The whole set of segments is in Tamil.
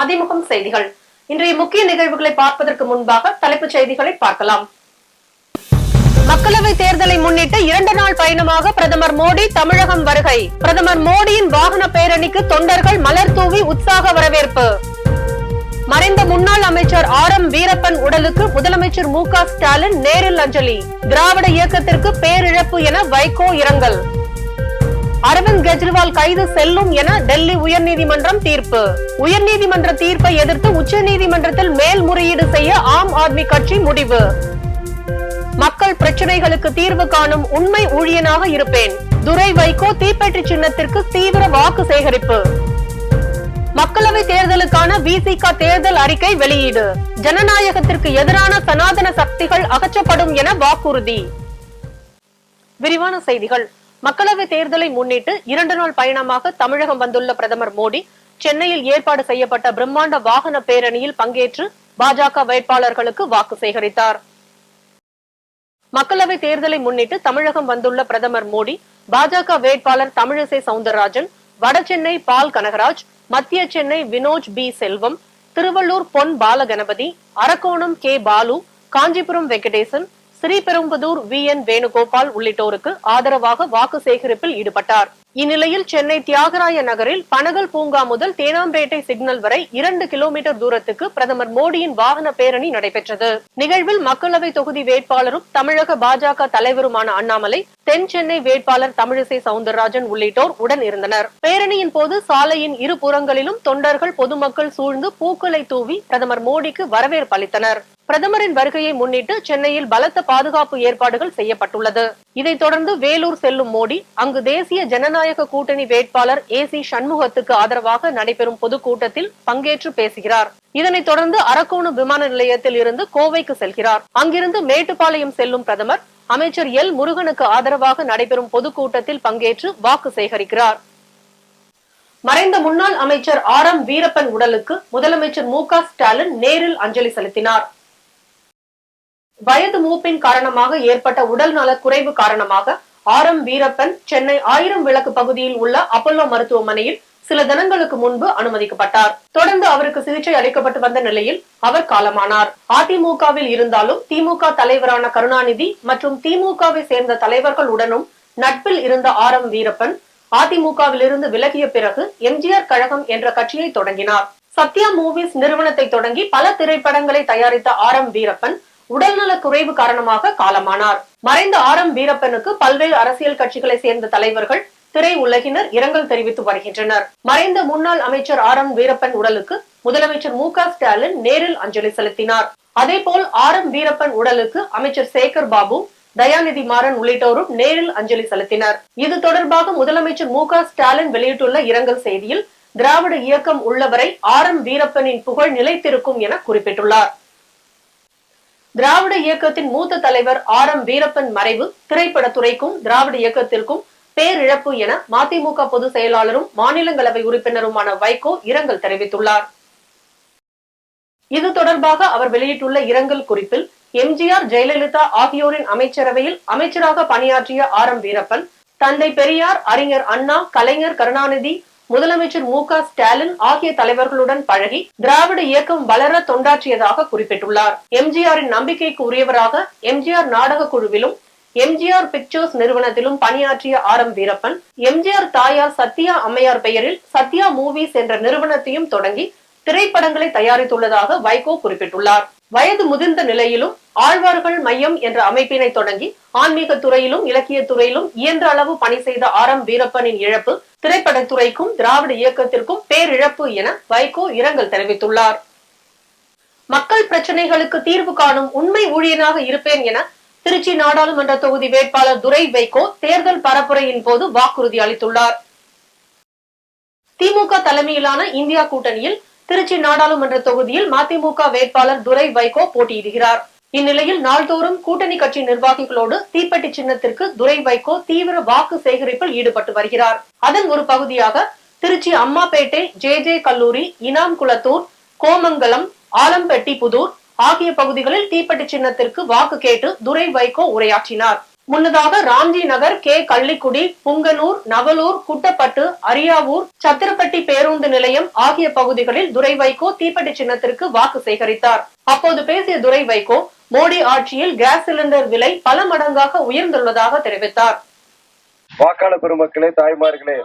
மதிமுகம் செய்திகள். இன்றைய முக்கிய நிகழ்வுகளை பார்ப்பதற்கு முன்பாக தலைப்புச் செய்திகளை பார்க்கலாம். மக்களவை தேர்தலை முன்னிட்டு 2 நாள் பயணமாக பிரதமர் மோடி தமிழகம் வருகை. பிரதமர் மோடியின் வாகன பேரணிக்கு தொண்டர்கள் மலர் தூவி உற்சாக வரவேற்பு. மறைந்த முன்னாள் அமைச்சர் ஆர்.எம். வீரப்பன் உடலுக்கு முதலமைச்சர் மு.க. ஸ்டாலின் நேரில் அஞ்சலி. திராவிட இயக்கத்திற்கு பேரிழப்பு என வைகோ இரங்கல். அரவிந்த் கெஜ்ரிவால் கைது செல்லும் என டெல்லி உயர்நீதிமன்றம் தீர்ப்பு. உயர்நீதிமன்ற தீர்ப்பை எதிர்த்து உச்சநீதிமன்றத்தில் மேல்முறையீடு செய்ய ஆம் ஆத்மி கட்சி முடிவு. மக்கள் பிரச்சனைகளுக்கு தீர்வு காணும் உண்மை ஊழியனாக இருப்பேன். துரை வைகோ தீப்பெட்டி சின்னத்திற்கு தீவிர வாக்கு சேகரிப்பு. மக்களவை தேர்தலுக்கான விசிக தேர்தல் அறிக்கை வெளியீடு. ஜனநாயகத்திற்கு எதிரான சனாதன சக்திகள் அகற்றப்படும் என வாக்குறுதி. விரிவான செய்திகள். மக்களவை தேர்தலை முன்னிட்டு 2 நாள் பயணமாக தமிழகம் வந்துள்ள பிரதமர் மோடி சென்னையில் ஏற்பாடு செய்யப்பட்ட பிரம்மாண்ட வாகன பேரணியில் பங்கேற்று பாஜக வேட்பாளர்களுக்கு வாக்கு சேகரித்தார். மக்களவை தேர்தலை முன்னிட்டு தமிழகம் வந்துள்ள பிரதமர் மோடி பாஜக வேட்பாளர் தமிழிசை சவுந்தரராஜன், வடசென்னை பால் கனகராஜ், மத்திய சென்னை வினோஜ் பி செல்வம், திருவள்ளூர் பொன் பாலகணபதி, அரக்கோணம் கே பாலு, காஞ்சிபுரம் வெங்கடேசன், ஸ்ரீபெரும்புதூர் வி.என். வேணுகோபால் உள்ளிட்டோருக்கு ஆதரவாக வாக்கு சேகரிப்பில் ஈடுபட்டார். இந்நிலையில் சென்னை தியாகராய நகரில் பனகல் பூங்கா முதல் தேனாம்பேட்டை சிக்னல் வரை 2 கிலோமீட்டர் தூரத்துக்கு பிரதமர் மோடியின் வாகன பேரணி நடைபெற்றது. நிகழ்வில் மக்களவை தொகுதி வேட்பாளரும் தமிழக பாஜக தலைவருமான அண்ணாமலை, தென் சென்னை வேட்பாளர் தமிழிசை சவுந்தரராஜன் உள்ளிட்டோர் உடன் இருந்தனர். பேரணியின் போது சாலையின் இரு புறங்களிலும் தொண்டர்கள் பொதுமக்கள் சூழ்ந்து பூக்களை தூவி பிரதமர் மோடிக்கு வரவேற்பு அளித்தனர். பிரதமரின் வருகையை முன்னிட்டு சென்னையில் பலத்த பாதுகாப்பு ஏற்பாடுகள் செய்யப்பட்டுள்ளது. இதைத் தொடர்ந்து வேலூர் செல்லும் மோடி அங்கு தேசிய ஜனநாயக கூட்டணி வேட்பாளர் ஏ.சி. சண்முகத்துக்கு ஆதரவாக நடைபெறும் பொதுக்கூட்டத்தில் பங்கேற்று பேசுகிறார். இதனைத் தொடர்ந்து அரக்கோணம் விமான நிலையத்தில் இருந்து கோவைக்கு செல்கிறார். அங்கிருந்து மேட்டுப்பாளையம் செல்லும் பிரதமர் அமைச்சர் எல். முருகனுக்கு ஆதரவாக நடைபெறும் பொதுக்கூட்டத்தில் பங்கேற்று வாக்கு சேகரிக்கிறார். மறைந்த முன்னாள் அமைச்சர் ஆர்.எம். வீரப்பன் உடலுக்கு முதலமைச்சர் மு.க. ஸ்டாலின் நேரில் அஞ்சலி செலுத்தினார். வயது மூப்பின் காரணமாக ஏற்பட்ட உடல் நல குறைவு காரணமாக ஆர்.எம். வீரப்பன் சென்னை 1000 விளக்கு பகுதியில் உள்ள அப்பல்லோ மருத்துவமனையில் சில தினங்களுக்கு முன்பு அனுமதிக்கப்பட்டார். தொடர்ந்து அவருக்கு சிகிச்சை அளிக்கப்பட்டு வந்த நிலையில் அவர் காலமானார். அதிமுகவில் இருந்தாலும் திமுக தலைவரான கருணாநிதி மற்றும் திமுகவை சேர்ந்த தலைவர்களுடனும் நட்பில் இருந்த ஆர்.எம். வீரப்பன் அதிமுகவில் இருந்து விலகிய பிறகு எம்ஜிஆர் கழகம் என்ற கட்சியை தொடங்கினார். சத்யா மூவிஸ் நிறுவனத்தை தொடங்கி பல திரைப்படங்களை தயாரித்த ஆர்.எம். வீரப்பன் உடல்நல குறைவு காரணமாக காலமானார். மறைந்த ஆர்.எம். வீரப்பனுக்கு பல்வேறு அரசியல் கட்சிகளை சேர்ந்த தலைவர்கள், திரை உலகினர் இரங்கல் தெரிவித்து வருகின்றனர். மறைந்த முன்னாள் அமைச்சர் ஆர்.எம். வீரப்பன் உடலுக்கு முதலமைச்சர் மு.க. ஸ்டாலின் நேரில் அஞ்சலி செலுத்தினார். அதேபோல் ஆர்.எம். வீரப்பன் உடலுக்கு அமைச்சர் சேகர் பாபு, தயாநிதி மாறன் உள்ளிட்டோரும் நேரில் அஞ்சலி செலுத்தினர். இது தொடர்பாக முதலமைச்சர் மு.க. ஸ்டாலின் வெளியிட்டுள்ள இரங்கல் செய்தியில் திராவிட இயக்கம் உள்ளவரை ஆர்.எம். வீரப்பனின் புகழ் நிலைத்திருக்கும் என குறிப்பிட்டுள்ளார். திராவிட இயக்கத்தின் மூத்த தலைவர் ஆர்.எம். வீரப்பன் மறைவு திரைப்படத்துறைக்கும் திராவிட இயக்கத்திற்கும் பேரிழப்பு என மதிமுக பொதுச் செயலாளரும் மாநிலங்களவை உறுப்பினருமான வைகோ இரங்கல் தெரிவித்துள்ளார். இது தொடர்பாக அவர் வெளியிட்டுள்ள இரங்கல் குறிப்பில் எம்ஜிஆர், ஜெயலலிதா ஆகியோரின் அமைச்சரவையில் அமைச்சராக பணியாற்றிய ஆர்.எம். வீரப்பன் தந்தை பெரியார், அறிஞர் அண்ணா, கலைஞர் கருணாநிதி, முதலமைச்சர் மு.க. ஸ்டாலின் ஆகிய தலைவர்களுடன் பழகி திராவிட இயக்கம் வளர தொண்டாற்றியதாக குறிப்பிட்டுள்ளார். எம்ஜிஆரின் நம்பிக்கைக்கு உரியவராக எம்ஜிஆர் நாடக குழுவிலும் எம்ஜிஆர் பிக்சர்ஸ் நிறுவனத்திலும் பணியாற்றிய ஆர்.எம். வீரப்பன் எம்ஜிஆர் தாயார் சத்யா அம்மையார் பெயரில் சத்யா மூவிஸ் என்ற நிறுவனத்தையும் தொடங்கி திரைப்படங்களை தயாரித்துள்ளதாக வைகோ குறிப்பிட்டுள்ளார். வயது முதிர்ந்த நிலையிலும் ஆழ்வார்கள் மையம் என்ற அமைப்பினை தொடங்கி ஆன்மீக துறையிலும் இலக்கிய துறையிலும் இயன்ற அளவு பணி செய்த ஆர்.எம். வீரப்பனின் இழப்பு திரைப்படத்துறைக்கும் திராவிட இயக்கத்திற்கும் பேரிழப்பு என வைகோ இரங்கல் தெரிவித்துள்ளார். மக்கள் பிரச்சனைகளுக்கு தீர்வு காணும் உண்மை ஊழியனாக இருப்பேன் என திருச்சி நாடாளுமன்ற தொகுதி வேட்பாளர் துரை வைகோ தேர்தல் பரப்புரையின் போது வாக்குறுதி அளித்துள்ளார். திமுக தலைமையிலான இந்தியா கூட்டணியில் திருச்சி நாடாளுமன்ற தொகுதியில் மதிமுக வேட்பாளர் துரை வைகோ போட்டியிடுகிறார். இந்நிலையில் நாள்தோறும் கூட்டணி கட்சி நிர்வாகிகளோடு தீப்பெட்டி சின்னத்திற்கு துரை வைகோ தீவிர வாக்கு சேகரிப்பில் ஈடுபட்டு வருகிறார். அதன் ஒரு பகுதியாக திருச்சி அம்மாப்பேட்டை, ஜே கல்லூரி, இனாம் குளத்தூர், கோமங்கலம், ஆலம்பெட்டி புதூர் ஆகிய பகுதிகளில் தீப்பெட்டி சின்னத்திற்கு வாக்கு கேட்டு துரை வைகோ உரையாற்றினார். முன்னதாக ராம்ஜி நகர், கே கள்ளிக்குடி, புங்கனூர், நவலூர், குட்டப்பட்டு, அரியாவூர், சத்திரப்பட்டி பேருந்து நிலையம் ஆகிய பகுதிகளில் துரை வைகோ தீப்பெட்டி சின்னத்திற்கு வாக்கு சேகரித்தார். அப்போது பேசிய துரை வைகோ, மோடி ஆட்சியில் கேஸ் சிலிண்டர் விலை பல மடங்காக உயர்ந்துள்ளதாக தெரிவித்தார். வாக்காளர் பெருமக்களே, தாய்மார்களே,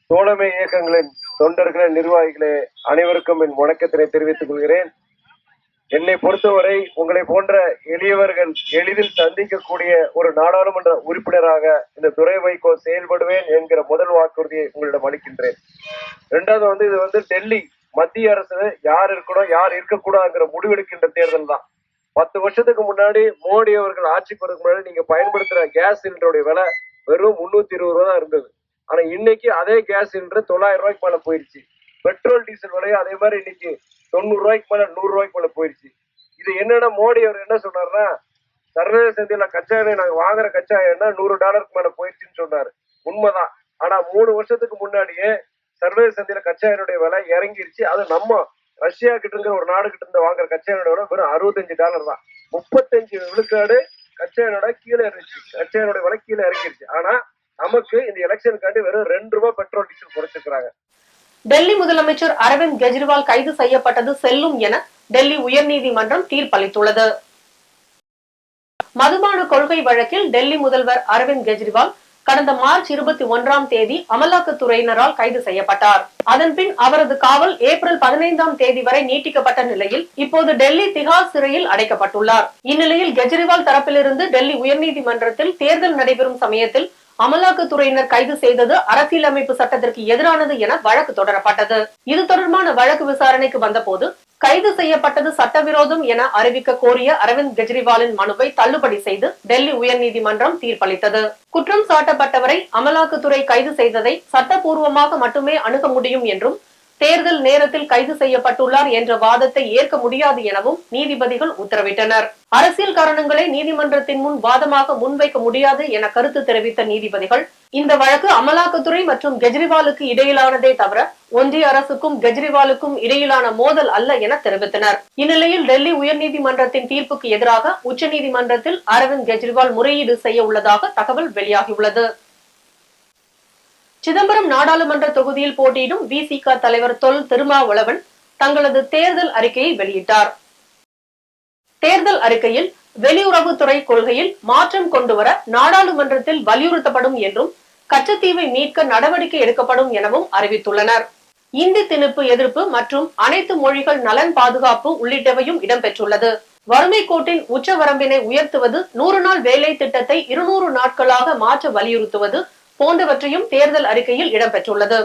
தோழமை இயக்கங்களின் தொண்டர்களே, நிர்வாகிகளே, அனைவருக்கும் என் வணக்கத்தினை தெரிவித்துக் கொள்கிறேன். என்னை பொறுத்தவரை உங்களை போன்ற எளியவர்கள் எளிதில் சந்திக்கக்கூடிய ஒரு நாடாளுமன்ற உறுப்பினராக இந்த துரை வைகோ செயல்படுவேன் என்கிற முதல் வாக்குறுதியை உங்களிடம் அளிக்கின்றேன். இரண்டாவது இது டெல்லி மத்திய அரசு யார் இருக்கணும் யார் இருக்கக்கூடாதுங்கிற முடிவெடுக்கின்ற தேர்தல் தான். 10 வருஷத்துக்கு முன்னாடி மோடி அவர்கள் ஆட்சிக்கு வரதுக்கு முன்னாடி நீங்க பயன்படுத்துற கேஸ் சிலிண்டருடைய விலை வெறும் 320 ரூபா தான் இருந்தது. ஆனா இன்னைக்கு அதே கேஸ் சிலிண்டர் 900 ரூபாய்க்கு மேல போயிருச்சு. பெட்ரோல் டீசல் விலையும் அதே மாதிரி இன்னைக்கு 90 ரூபாய்க்கு மேல 100 ரூபாய்க்கு மேல போயிருச்சு. இது என்னன்னா மோடி அவர் என்ன சொன்னார்னா, சர்வதேச சந்தையில கச்சா எண்ணெய் நாங்க வாங்குற கச்சா எண்ணெய் $100 மேல போயிருச்சுன்னு சொன்னாரு. உண்மைதான். ஆனா 3 வருஷத்துக்கு முன்னாடியே சர்வதேச சந்தையில கச்சா எண்ணெயுடைய விலை இறங்கிருச்சு. அது நம்ம ரஷ்யா கிட்ட இருக்கிற ஒரு நாடு கிட்ட இருந்து வாங்குற கச்சா எண்ணெயோட வெறும் $65 தான். 35 விழுக்காடு கச்சா எண்ணெயோட கீழே இருந்துச்சு. கச்சா எண்ணெயோட விலை கீழே இறங்கிருச்சு. ஆனா நமக்கு இந்த எலெக்ஷனுக்காண்டி வெறும் 2 ரூபாய் பெட்ரோல் டீசல் குறைச்சிருக்காங்க. டெல்லி முதலமைச்சர் அரவிந்த் கெஜ்ரிவால் கைது செய்யப்பட்டது செல்லும் என டெல்லி உயர்நீதிமன்றம் தீர்ப்பளித்துள்ளது. மதுபான கொள்கை வழக்கில் டெல்லி முதல்வர் அரவிந்த் கெஜ்ரிவால் கடந்த மார்ச் 21ஆம் தேதி அமலாக்கத்துறையினரால் கைது செய்யப்பட்டார். அதன்பின் அவரது காவல் ஏப்ரல் 15ஆம் தேதி வரை நீட்டிக்கப்பட்ட நிலையில் இப்போது டெல்லி திஹார் சிறையில் அடைக்கப்பட்டுள்ளார். இந்நிலையில் கெஜ்ரிவால் தரப்பிலிருந்து டெல்லி உயர்நீதிமன்றத்தில் தேர்தல் நடைபெறும் சமயத்தில் அமலாக்கத்துறையினர் கைது செய்தது அரசியலமைப்பு சட்டத்திற்கு எதிரானது என வழக்கு தொடரப்பட்டது. இது தொடர்பான வழக்கு விசாரணைக்கு வந்தபோது கைது செய்யப்பட்டது சட்டவிரோதம் என அறிவிக்க கோரிய அரவிந்த் கெஜ்ரிவாலின் மனுவை தள்ளுபடி செய்து டெல்லி உயர்நீதிமன்றம் தீர்ப்பளித்தது. குற்றம் சாட்டப்பட்டவரை அமலாக்கத்துறை கைது செய்ததை சட்டப்பூர்வமாக மட்டுமே அணுக முடியும் என்றும் தேர்தல் நேரத்தில் கைது செய்யப்பட்டுள்ளார் என்ற வாதத்தை ஏற்க முடியாது எனவும் நீதிபதிகள் உத்தரவிட்டனர். அரசியல் காரணங்களை நீதிமன்றத்தின் முன் வாதமாக முன்வைக்க முடியாது என கருத்து தெரிவித்த நீதிபதிகள் இந்த வழக்கு அமலாக்கத்துறை மற்றும் கெஜ்ரிவாலுக்கு இடையிலானதே தவிர ஒன்றிய அரசுக்கும் கெஜ்ரிவாலுக்கும் இடையிலான மோதல் அல்ல என தெரிவித்தனர். இந்நிலையில் டெல்லி உயர்நீதிமன்றத்தின் தீர்ப்புக்கு எதிராக உச்சநீதிமன்றத்தில் அரவிந்த் கெஜ்ரிவால் முறையீடு செய்ய உள்ளதாக தகவல் வெளியாகியுள்ளது. சிதம்பரம் நாடாளுமன்ற தொகுதியில் போட்டியிடும் விசிக தலைவர் தொல் திருமாவளவன் தங்களது தேர்தல் அறிக்கையை வெளியிட்டார். தேர்தல் அறிக்கையில் வெளியுறவுத்துறை கொள்கையில் மாற்றம் கொண்டுவர நாடாளுமன்றத்தில் வலியுறுத்தப்படும் என்றும் கச்சத்தீவை மீட்க நடவடிக்கை எடுக்கப்படும் எனவும் அறிவித்துள்ளனர். இந்தி திணிப்பு எதிர்ப்பு மற்றும் அனைத்து மொழிகள் நலன் பாதுகாப்பு உள்ளிட்டவையும் இடம்பெற்றுள்ளது. வறுமை கோட்டின் உச்சவரம்பினை உயர்த்துவது, 100 நாள் வேலை திட்டத்தை 200 நாட்களாக மாற்ற வலியுறுத்துவது போன்றவற்றையும் தேர்தல் அறிக்கையில் இடம்பெற்றுள்ளது.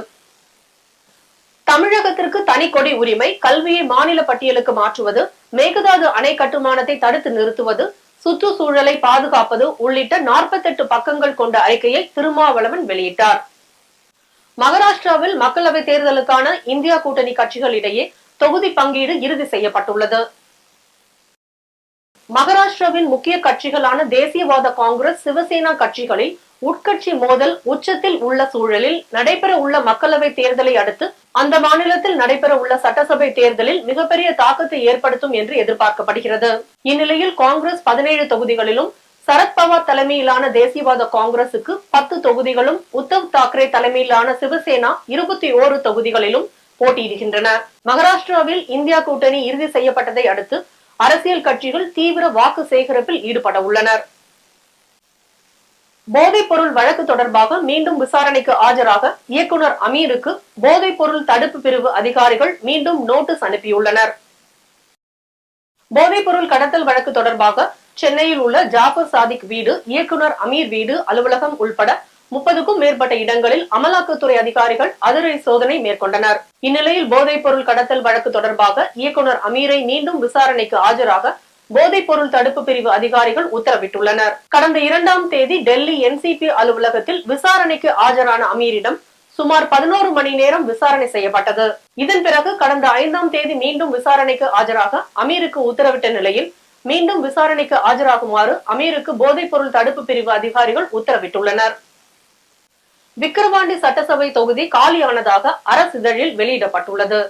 தமிழகத்திற்கு தனி கொடி உரிமை, கல்வியை மாநில பட்டியலுக்கு மாற்றுவது, மேகதாது அணை கட்டுமானத்தை தடுத்து நிறுத்துவது, சுற்றுச்சூழலை பாதுகாப்பது உள்ளிட்ட 48 பக்கங்கள் கொண்ட அறிக்கையை திருமாவளவன் வெளியிட்டார். மகாராஷ்டிராவில் மக்களவை தேர்தலுக்கான இந்தியா கூட்டணி கட்சிகளிடையே தொகுதி பங்கீடு இறுதி செய்யப்பட்டுள்ளது. மகாராஷ்டிராவின் முக்கிய கட்சிகளான தேசியவாத காங்கிரஸ், சிவசேனா கட்சிகளில் உட்கட்சி மோதல் உச்சத்தில் உள்ள சூழலில் நடைபெற உள்ள மக்களவை தேர்தலை அடுத்து அந்த மாநிலத்தில் நடைபெற உள்ள சட்டசபை தேர்தலில் மிகப்பெரிய தாக்கத்தை ஏற்படுத்தும் என்று எதிர்பார்க்கப்படுகிறது. இந்நிலையில் காங்கிரஸ் 17 தொகுதிகளிலும், சரத்பவார் தலைமையிலான தேசியவாத காங்கிரசுக்கு 10 தொகுதிகளும், உத்தவ் தாக்கரே தலைமையிலான சிவசேனா 21 தொகுதிகளிலும் போட்டியிடுகின்றன. மகாராஷ்டிராவில் இந்தியா கூட்டணி இறுதி செய்யப்பட்டதை அடுத்து அரசியல் கட்சிகள் தீவிர வாக்கு சேகரிப்பில் ஈடுபட உள்ளனர். போதைப் பொருள் வழக்கு தொடர்பாக மீண்டும் விசாரணைக்கு ஆஜராக இயக்குனர் அமீருக்கு போதைப் பொருள் தடுப்பு பிரிவு அதிகாரிகள் மீண்டும் நோட்டீஸ் அனுப்பியுள்ளனர். போதைப் பொருள் கடத்தல் வழக்கு தொடர்பாக சென்னையில் உள்ள ஜாஃபர் சாதிக் வீடு, இயக்குனர் அமீர் வீடு, அலுவலகம் உள்பட 30க்கும் மேற்பட்ட இடங்களில் அமலாக்கத்துறை அதிகாரிகள் அதிரடி சோதனை மேற்கொண்டனர். இந்நிலையில் போதைப் பொருள் கடத்தல் வழக்கு தொடர்பாக இயக்குனர் அமீரை மீண்டும் விசாரணைக்கு ஆஜராக போதைப் பொருள் தடுப்பு பிரிவு அதிகாரிகள் உத்தரவிட்டுள்ளனர். கடந்த 2ஆம் தேதி டெல்லி NCP அலுவலகத்தில் விசாரணைக்கு ஆஜரான அமீரிடம் சுமார் 11 மணி நேரம் விசாரணை செய்யப்பட்டது. இதன் பிறகு கடந்த 5ஆம் தேதி மீண்டும் விசாரணைக்கு ஆஜராக அமீருக்கு உத்தரவிட்ட நிலையில் மீண்டும் விசாரணைக்கு ஆஜராகுமாறு அமீருக்கு போதைப் பொருள் தடுப்பு பிரிவு அதிகாரிகள் உத்தரவிட்டுள்ளனர். விக்கிரவாண்டி சட்டசபை தொகுதி காலியானதாக அரசிதழில் வெளியிடப்பட்டுள்ளது.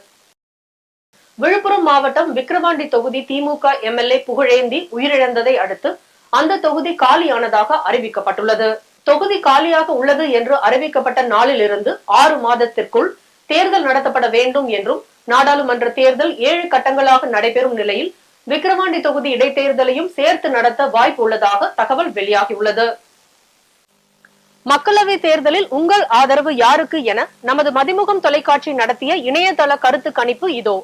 விழுப்புரம் மாவட்டம் விக்கிரவாண்டி தொகுதி திமுக MLA புகழேந்தி உயிரிழந்ததை அடுத்து அந்த தொகுதி காலியானதாக அறிவிக்கப்பட்டுள்ளது. தொகுதி காலியாக உள்ளது என்று அறிவிக்கப்பட்ட நாளிலிருந்து 6 மாதத்திற்குள் தேர்தல் நடத்தப்பட வேண்டும் என்றும், நாடாளுமன்ற தேர்தல் 7 கட்டங்களாக நடைபெறும் நிலையில் விக்கிரவாண்டி தொகுதி இடைத்தேர்தலையும் சேர்த்து நடத்த வாய்ப்பு உள்ளதாக தகவல் வெளியாகியுள்ளது. மக்களவை தேர்தலில் உங்கள் ஆதரவு யாருக்கு என நமது மதிமுகம் தொலைக்காட்சி நடத்திய இணையதள கருத்து கணிப்பு இதோ.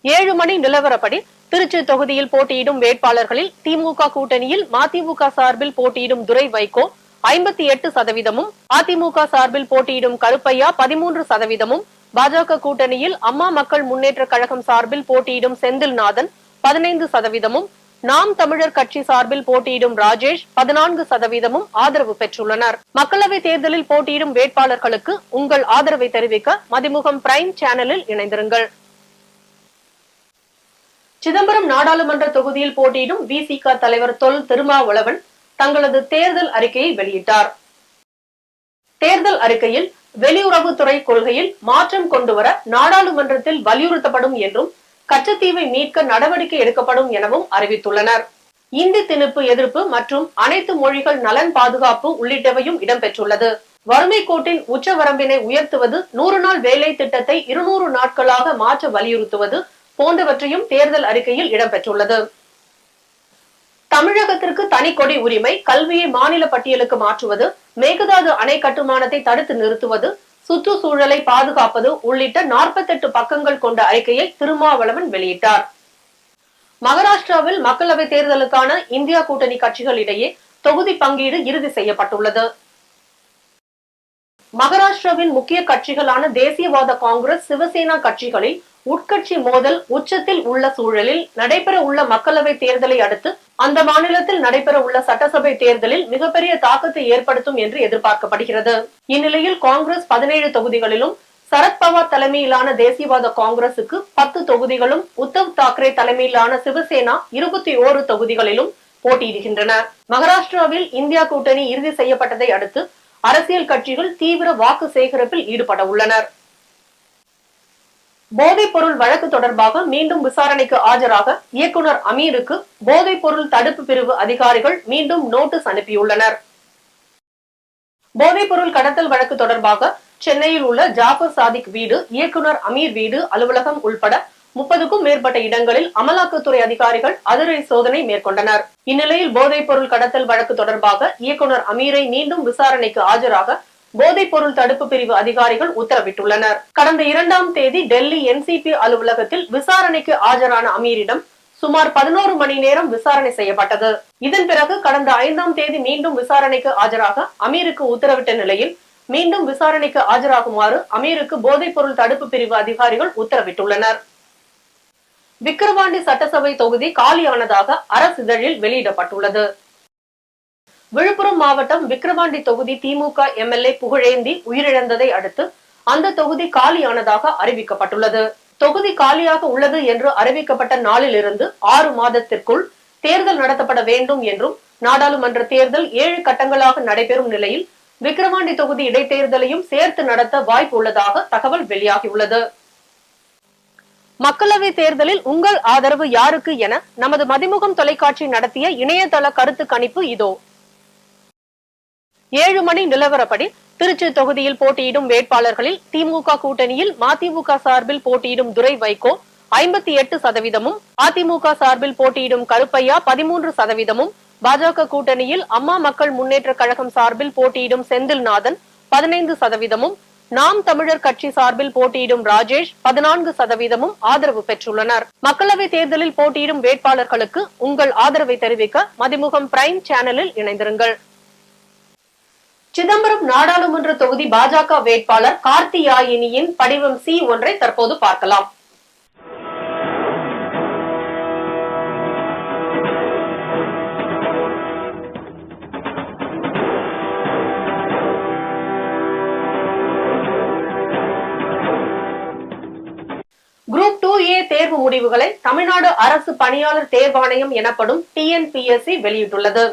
7 மணி நிலவரப்படி திருச்சி தொகுதியில் போட்டியிடும் வேட்பாளர்களில் திமுக கூட்டணியில் மதிமுக சார்பில் போட்டியிடும் துரை வைகோ 58%, அதிமுக சார்பில் போட்டியிடும் கருப்பையா 13%, பாஜக கூட்டணியில் அம்மா மக்கள் முன்னேற்ற கழகம் சார்பில் போட்டியிடும் செந்தில்நாதன் 15%, நாம் தமிழர் கட்சி சார்பில் போட்டியிடும் ராஜேஷ் 14% ஆதரவு பெற்றுள்ளனர். மக்களவை தேர்தலில் போட்டியிடும் வேட்பாளர்களுக்கு உங்கள் ஆதரவை தெரிவிக்க மதிமுகம் பிரைம் சேனலில் இணைந்திருங்கள். சிதம்பரம் நாடாளுமன்ற தொகுதியில் போட்டியிடும் விசிக தலைவர் தொல் திருமாவளவன் தங்களது தேர்தல் அறிக்கையை வெளியிட்டார். தேர்தல் அறிக்கையில் வெளியுறவுத்துறை கொள்கையில் மாற்றம் கொண்டுவர நாடாளுமன்றத்தில் வலியுறுத்தப்படும் என்றும், கச்சத்தீவை மீட்க நடவடிக்கை எடுக்கப்படும் எனவும் அறிவித்துள்ளனர். இந்தி திணிப்பு எதிர்ப்பு மற்றும் அனைத்து மொழிகள் நலன் பாதுகாப்பு உள்ளிட்டவையும் இடம்பெற்றுள்ளது. வறுமை கோட்டின் உச்சவரம்பினை உயர்த்துவது, 100 நாள் வேலை திட்டத்தை 200 நாட்களாக மாற்ற வலியுறுத்துவது போன்றவற்றையும் தேர்தல் அறிக்கையில் இடம்பெற்றுள்ளது. தமிழகத்திற்கு தனி கொடி உரிமை, கல்வியை மாநில பட்டியலுக்கு மாற்றுவது, மேகதாது அணை கட்டுமானத்தை தடுத்து நிறுத்துவது, சுற்றுச்சூழலை பாதுகாப்பது உள்ளிட்ட 48 பக்கங்கள் கொண்ட அறிக்கையை திருமாவளவன் வெளியிட்டார். மகாராஷ்டிராவில் மக்களவை தேர்தலுக்கான இந்தியா கூட்டணி கட்சிகள் இடையே தொகுதி பங்கீடு இறுதி செய்யப்பட்டுள்ளது. மகாராஷ்டிராவின் முக்கிய கட்சிகளான தேசியவாத காங்கிரஸ், சிவசேனா கட்சிகளில் உட்கட்சி மோதல் உச்சத்தில் உள்ள சூழலில் நடைபெற உள்ள மக்களவை தேர்தலை அடுத்து அந்த மாநிலத்தில் நடைபெற உள்ள சட்டசபை தேர்தலில் மிகப்பெரிய தாக்கத்தை ஏற்படுத்தும் என்று எதிர்பார்க்கப்படுகிறது. இந்நிலையில் காங்கிரஸ் 17 தொகுதிகளிலும், சரத்பவார் தலைமையிலான தேசியவாத காங்கிரசுக்கு 10 தொகுதிகளும், உத்தவ் தாக்கரே தலைமையிலான சிவசேனா 21 தொகுதிகளிலும் போட்டியிடுகின்றன. மகாராஷ்டிராவில் இந்தியா கூட்டணி இறுதி செய்யப்பட்டதை அடுத்து அரசியல் கட்சிகள் தீவிர வாக்கு சேகரிப்பில் ஈடுபட உள்ளனர். போதைப் பொருள் வழக்கு தொடர்பாக மீண்டும் விசாரணைக்கு ஆஜராக இயக்குனர் அமீருக்கு போதைப் பொருள் தடுப்பு பிரிவு அதிகாரிகள் மீண்டும் நோட்டீஸ் அனுப்பியுள்ளனர். போதைப் பொருள் கடத்தல் வழக்கு தொடர்பாக சென்னையில் உள்ள ஜாஃபர் சாதிக் வீடு, இயக்குனர் அமீர் வீடு, அலுவலகம் உள்பட 30க்கும் மேற்பட்ட இடங்களில் அமலாக்கத்துறை அதிகாரிகள் அதிரடி சோதனை மேற்கொண்டனர். இந்நிலையில் போதைப் பொருள் கடத்தல் வழக்கு தொடர்பாக இயக்குனர் அமீரை மீண்டும் விசாரணைக்கு ஆஜராக போதைப் பொருள் தடுப்பு பிரிவு அதிகாரிகள் உத்தரவிட்டுள்ளனர். கடந்த 2ஆம் தேதி டெல்லி என்சிபி அலுவலகத்தில் விசாரணைக்கு ஆஜரான அமீரிடம் சுமார் 11 மணி நேரம் விசாரணை செய்யப்பட்டது. இதன் பிறகு கடந்த 5ஆம் தேதி மீண்டும் விசாரணைக்கு ஆஜராக அமீருக்கு உத்தரவிட்ட நிலையில் மீண்டும் விசாரணைக்கு ஆஜராகுமாறு அமீருக்கு போதைப் பொருள் தடுப்பு பிரிவு அதிகாரிகள் உத்தரவிட்டுள்ளனர். விக்கிரவாண்டி சட்டசபை தொகுதி காலியானதாக அரசிதழில் வெளியிடப்பட்டுள்ளது. விழுப்புரம் மாவட்டம் விக்கிரவாண்டி தொகுதி திமுக எம்எல்ஏ புகழேந்தி உயிரிழந்ததை அடுத்து அந்த தொகுதி காலியானதாக அறிவிக்கப்பட்டுள்ளது. தொகுதி காலியாக உள்ளது என்று அறிவிக்கப்பட்ட நாளிலிருந்து 6 மாதத்திற்குள் தேர்தல் நடத்தப்பட வேண்டும் என்றும், நாடாளுமன்ற தேர்தல் 7 கட்டங்களாக நடைபெறும் நிலையில் விக்கிரவாண்டி தொகுதி இடைத்தேர்தலையும் சேர்த்து நடத்த வாய்ப்பு உள்ளதாக தகவல் வெளியாகியுள்ளது. மக்களவை தேர்தலில் உங்கள் ஆதரவு யாருக்கு என நமது மதிமுகம் தொலைக்காட்சி நடத்திய இணையதள கருத்து கணிப்பு இதோ. 7 மணி நிலவரப்படி திருச்சி தொகுதியில் போட்டியிடும் வேட்பாளர்களில் திமுக கூட்டணியில் மதிமுக சார்பில் போட்டியிடும் துரை வைகோ 58%, அதிமுக சார்பில் போட்டியிடும் கருப்பையா 13%, பாஜக கூட்டணியில் அம்மா மக்கள் முன்னேற்ற கழகம் சார்பில் போட்டியிடும் செந்தில்நாதன் 15%, நாம் தமிழர் கட்சி சார்பில் போட்டியிடும் ராஜேஷ் 14% ஆதரவு பெற்றுள்ளனர். மக்களவை தேர்தலில் போட்டியிடும் வேட்பாளர்களுக்கு உங்கள் ஆதரவை தெரிவிக்க மதிமுகம் பிரைம் சேனலில் இணைந்திருங்கள். சிதம்பரம் நாடாளுமன்ற தொகுதி பாஜக வேட்பாளர் கார்த்தியாயினியின் படிவம் C1 தற்போது பார்க்கலாம். குரூப் 2A தேர்வு முடிவுகளை தமிழ்நாடு அரசு பணியாளர் தேர்வாணையம் எனப்படும் TNPSC வெளியிட்டுள்ளது.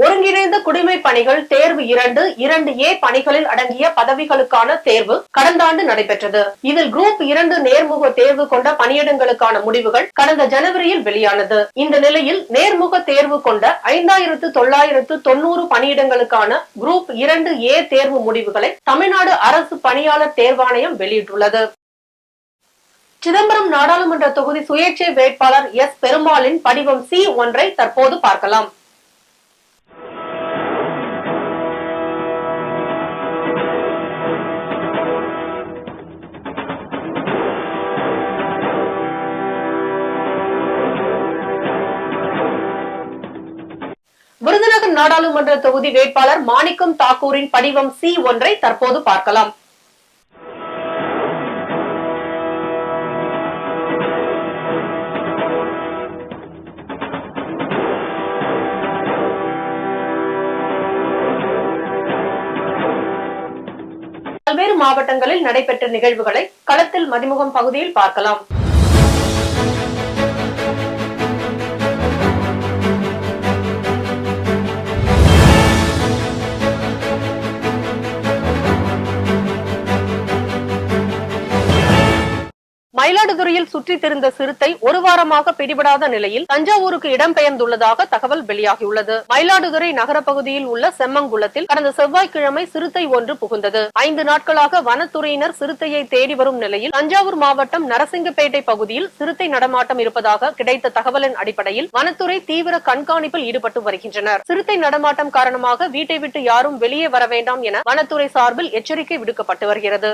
ஒருங்கிணைந்த குடிமை பணிகள் தேர்வு 2A பணிகளில் அடங்கிய பதவிகளுக்கான தேர்வு கடந்த ஆண்டு நடைபெற்றது. இதில் குரூப் 2 நேர்முக தேர்வு கொண்ட பணியிடங்களுக்கான முடிவுகள் கடந்த ஜனவரியில் வெளியானது. இந்த நிலையில் நேர்முக தேர்வு கொண்ட 5990 பணியிடங்களுக்கான குரூப் 2A தேர்வு முடிவுகளை தமிழ்நாடு அரசு பணியாளர் தேர்வாணையம் வெளியிட்டுள்ளது. சிதம்பரம் நாடாளுமன்ற தொகுதி சுயேட்சை வேட்பாளர் எஸ் பெருமாளின் படிவம் C1 தற்போது பார்க்கலாம். விருதுநகர் நாடாளுமன்ற தொகுதி வேட்பாளர் மாணிக்கம் தாக்கூரின் படிவம் C1 தற்போது பார்க்கலாம். பல்வேறு மாவட்டங்களில் நடைபெற்ற நிகழ்வுகளை களத்தில் மதிமுகம் பகுதியில் பார்க்கலாம். மயிலாடுதுறையில் சுற்றித் திரிந்த சிறுத்தை ஒரு வாரமாக பிடிபடாத நிலையில் தஞ்சாவூருக்கு இடம்பெயர்ந்துள்ளதாக தகவல் வெளியாகியுள்ளது. மயிலாடுதுறை நகர பகுதியில் உள்ள செம்மங்குளத்தில் கடந்த செவ்வாய்க்கிழமை சிறுத்தை ஒன்று புகுந்தது. 5 நாட்களாக வனத்துறையினர் சிறுத்தையை தேடி வரும் நிலையில் தஞ்சாவூர் மாவட்டம் நரசிங்கப்பேட்டை பகுதியில் சிறுத்தை நடமாட்டம் இருப்பதாக கிடைத்த தகவலின் அடிப்படையில் வனத்துறை தீவிர கண்காணிப்பில் ஈடுபட்டு வருகின்றனர். சிறுத்தை நடமாட்டம் காரணமாக வீட்டை விட்டு யாரும் வெளியே வர வேண்டாம் என வனத்துறை சார்பில் எச்சரிக்கை விடுக்கப்பட்டு வருகிறது.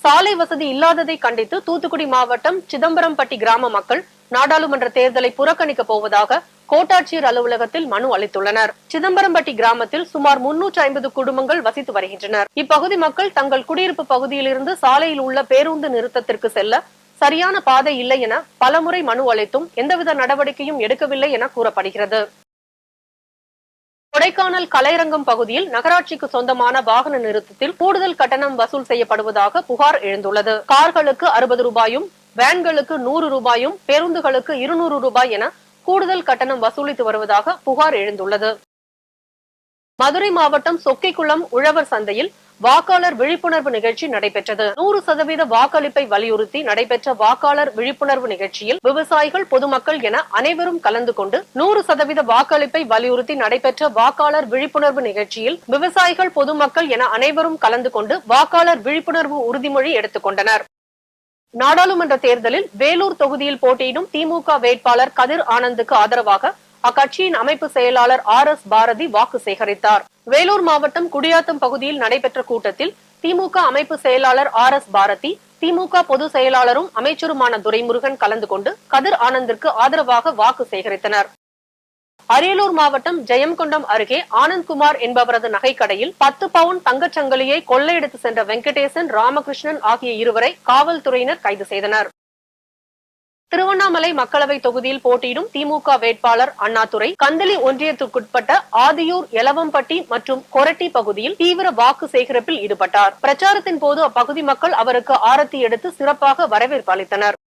சாலை வசதி இல்லாததை கண்டித்து தூத்துக்குடி மாவட்டம் சிதம்பரம்பட்டி கிராம மக்கள் நாடாளுமன்ற தேர்தலை புறக்கணிக்க போவதாக கோட்டாட்சியர் அலுவலகத்தில் மனு அளித்துள்ளனர். சிதம்பரம்பட்டி கிராமத்தில் சுமார் 350 குடும்பங்கள் வசித்து வருகின்றனர். இப்பகுதி மக்கள் தங்கள் குடியிருப்பு பகுதியிலிருந்து சாலையில் உள்ள பேருந்து நிறுத்தத்திற்கு செல்ல சரியான பாதை இல்லை என பலமுறை மனு அளித்தும் எந்தவித நடவடிக்கையும் எடுக்கவில்லை என கூறப்படுகிறது. கொடைக்கானல் கலைரங்கம் பகுதியில் நகராட்சிக்கு சொந்தமான வாகன நிறுத்தத்தில் கூடுதல் கட்டணம் வசூல் செய்யப்படுவதாக புகார் எழுந்துள்ளது. கார்களுக்கு 60 ரூபாயும், வேன்களுக்கு 100 ரூபாயும், பேருந்துகளுக்கு 200 ரூபாய் என கூடுதல் கட்டணம் வசூலித்து வருவதாக புகார் எழுந்துள்ளது. மதுரை மாவட்டம் சொக்கிக்குளம் உழவர் சந்தையில் வாக்காளர் விழிப்புணர்வு நிகழ்ச்சி நடைபெற்றது. 100% வாக்களிப்பை வலியுறுத்தி நடைபெற்ற வாக்காளர் விழிப்புணர்வு நிகழ்ச்சியில் விவசாயிகள், பொதுமக்கள் என அனைவரும் கலந்து கொண்டு 100% வாக்களிப்பை வலியுறுத்தி நடைபெற்ற வாக்காளர் விழிப்புணர்வு நிகழ்ச்சியில் விவசாயிகள், பொதுமக்கள் என அனைவரும் கலந்து கொண்டு வாக்காளர் விழிப்புணர்வு உறுதிமொழி எடுத்துக் கொண்டனர். நாடாளுமன்ற தேர்தலில் வேலூர் தொகுதியில் போட்டியிடும் திமுக வேட்பாளர் கதிர் ஆனந்துக்கு ஆதரவாக அக்கட்சியின் அமைப்பு செயலாளர் RS பாரதி வாக்கு சேகரித்தார். வேலூர் மாவட்டம் குடியாத்தம் பகுதியில் நடைபெற்ற கூட்டத்தில் திமுக அமைப்பு செயலாளர் RS பாரதி, திமுக பொதுச் செயலாளரும் அமைச்சருமான துரைமுருகன் கலந்து கொண்டு கதிர் ஆனந்திற்கு ஆதரவாக வாக்கு சேகரித்தனர். அரியலூர் மாவட்டம் ஜெயம்கொண்டம் அருகே ஆனந்த்குமார் என்பவரது நகைக்கடையில் 10 பவுன் தங்கச்சங்கிலியை கொள்ளையடித்து சென்ற வெங்கடேசன், ராமகிருஷ்ணன் ஆகிய இருவரை காவல்துறையினர் கைது செய்தனர். திருவண்ணாமலை மக்களவை தொகுதியில் போட்டியிடும் திமுக வேட்பாளர் அண்ணாதுரை கந்தளி ஒன்றியத்திற்குட்பட்ட ஆதியூர், எலவம்பட்டி மற்றும் கொரட்டி பகுதியில் தீவிர வாக்கு சேகரிப்பில் ஈடுபட்டார். பிரச்சாரத்தின் போது அப்பகுதி மக்கள் அவருக்கு ஆரத்தி எடுத்து சிறப்பாக வரவேற்பு அளித்தனர்.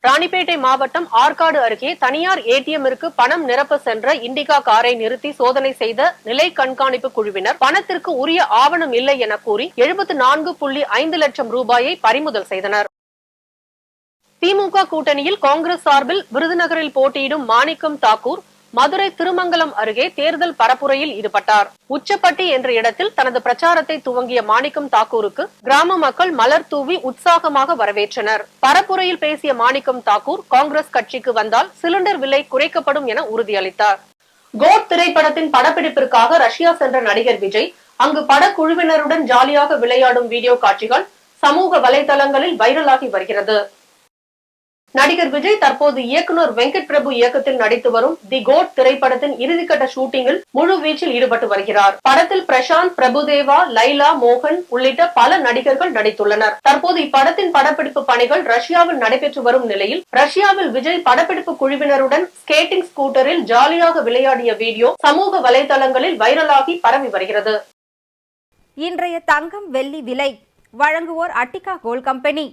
ராணிப்பேட்டை மாவட்டம் ஆற்காடு அருகே தனியார் ATMற்கு பணம் நிரப்ப சென்ற இண்டிகா காரை நிறுத்தி சோதனை செய்த நிலை கண்காணிப்பு குழுவினர் பணத்திற்கு உரிய ஆவணம் இல்லை என கூறி 74.5 லட்சம் ரூபாயை பறிமுதல் செய்தனர். திமுக கூட்டணியில் காங்கிரஸ் சார்பில் விருதுநகரில் போட்டியிடும் மாணிக்கம் தாக்கூர் மதுரை திருமங்கலம் அருகே தேர்தல் பரப்புரையில் ஈடுபட்டார். உச்சப்பட்டி என்ற இடத்தில் தனது பிரச்சாரத்தை துவங்கிய மாணிக்கம் தாக்கூருக்கு கிராம மக்கள் மலர் தூவி உற்சாகமாக வரவேற்றனர். பரப்புரையில் பேசிய மாணிக்கம் தாக்கூர் காங்கிரஸ் கட்சிக்கு வந்தால் சிலிண்டர் விலை குறைக்கப்படும் என உறுதியளித்தார். கோட் திரைப்படத்தின் படப்பிடிப்பிற்காக ரஷ்யா சென்ற நடிகர் விஜய் அங்கு படக்குழுவினருடன் ஜாலியாக விளையாடும் வீடியோ காட்சிகள் சமூக வலைதளங்களில் வைரலாகி வருகிறது. நடிகர் விஜய் தற்போது இயக்குனர் வெங்கட் பிரபு இயக்கத்தில் நடித்து வரும் தி கோட் திரைப்படத்தின் இறுதிக்கட்ட ஷூட்டிங்கில் முழு வீச்சில் ஈடுபட்டு வருகிறார். படத்தில் பிரசாந்த், பிரபுதேவா, லைலா, மோகன் உள்ளிட்ட பல நடிகர்கள் நடித்துள்ளனர். தற்போது இப்படத்தின் படப்பிடிப்பு பணிகள் ரஷ்யாவில் நடைபெற்று வரும் நிலையில் ரஷ்யாவில் விஜய் படப்பிடிப்பு குழுவினருடன் ஸ்கேட்டிங் ஸ்கூட்டரில் ஜாலியாக விளையாடிய வீடியோ சமூக வலைதளங்களில் வைரலாகி பரவி வருகிறது. இன்றைய தங்கம், வெள்ளி விலை வழங்குவோர் அட்டிகா கோல்ட் கம்பெனி.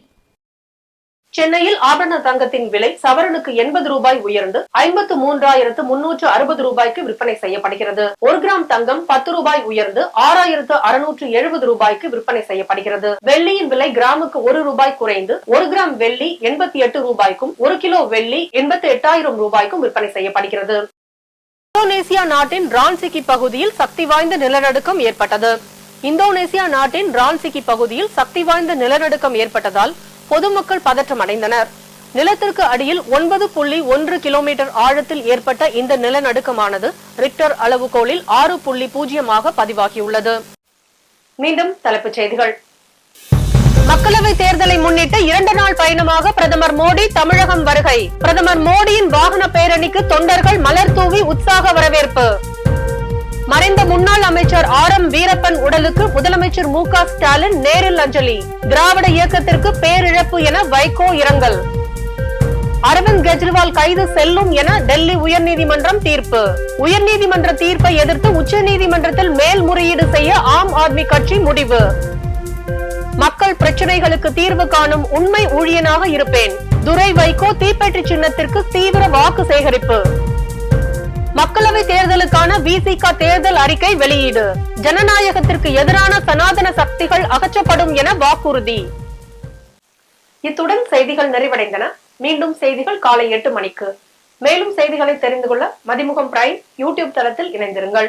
சென்னையில் ஆபரண தங்கத்தின் விலை சவரனுக்கு 80 ரூபாய் உயர்ந்து 53,360 ரூபாய்க்கு விற்பனை செய்யப்படுகிறது. 1 கிராம் தங்கம் 10 ரூபாய் உயர்ந்து 6,670 ரூபாய்க்கு விற்பனை செய்யப்படுகிறது. வெள்ளியின் விலை கிராமுக்கு 1 ரூபாய் குறைந்து 1 கிராம் வெள்ளி 88 ரூபாய்க்கும் 1 கிலோ வெள்ளி 88,000 ரூபாய்க்கும் விற்பனை செய்யப்படுகிறது. இந்தோனேசியா நாட்டின் ரான்சிகி பகுதியில் சக்தி வாய்ந்த நிலநடுக்கம் ஏற்பட்டது. இந்தோனேசியா நாட்டின் ரான்சிகி பகுதியில் சக்தி வாய்ந்த நிலநடுக்கம் ஏற்பட்டதால் பொதுமக்கள் பதற்றம் அடைந்தனர். நிலத்திற்கு அடியில் 9.1 கிலோமீட்டர் ஆழத்தில் ஏற்பட்ட இந்த நிலநடுக்கமானது ரிக்டர் அளவுகோலில் 6.0 பதிவாகியுள்ளது. மீண்டும் தலைப்புச் செய்திகள். மக்களவை தேர்தலை முன்னிட்டு 2 நாள் பயணமாக பிரதமர் மோடி தமிழகம் வருகை. பிரதமர் மோடியின் வாகன பேரணிக்கு தொண்டர்கள் மலர் தூவி உற்சாக வரவேற்பு. மறைந்த முன்னாள் அமைச்சர் ஆர்.எம். வீரப்பன் உடலுக்கு முதலமைச்சர் மு.க. ஸ்டாலின் நேரில் அஞ்சலி. திராவிட இயக்கத்திற்கு பேரிழப்பு என வைகோ இரங்கல். அரவிந்த் கெஜ்ரிவால் கைது செல்லும் என டெல்லி உயர்நீதிமன்றம் தீர்ப்பு. உயர்நீதிமன்ற தீர்ப்பை எதிர்த்து உச்சநீதிமன்றத்தில் மேல்முறையீடு செய்ய ஆம் ஆத்மி கட்சி முடிவு. மக்கள் பிரச்சனைகளுக்கு தீர்வு காணும் உண்மை ஊழியனாக இருப்பேன். துரை வைகோ தீப்பெட்டி சின்னத்திற்கு தீவிர வாக்கு சேகரிப்பு. மக்களவை தேர்தலுக்கான விசிக தேர்தல் அறிக்கை வெளியீடு. ஜனநாயகத்திற்கு எதிரான சனாதன சக்திகள் அகற்றப்படும் என வாக்குறுதி. இத்துடன் செய்திகள் நிறைவடைந்தன. மீண்டும் செய்திகள் காலை 8 மணிக்கு. மேலும் செய்திகளை தெரிந்து கொள்ள மதிமுகம் பிரைம் யூடியூப் தளத்தில் இணைந்திருங்கள்.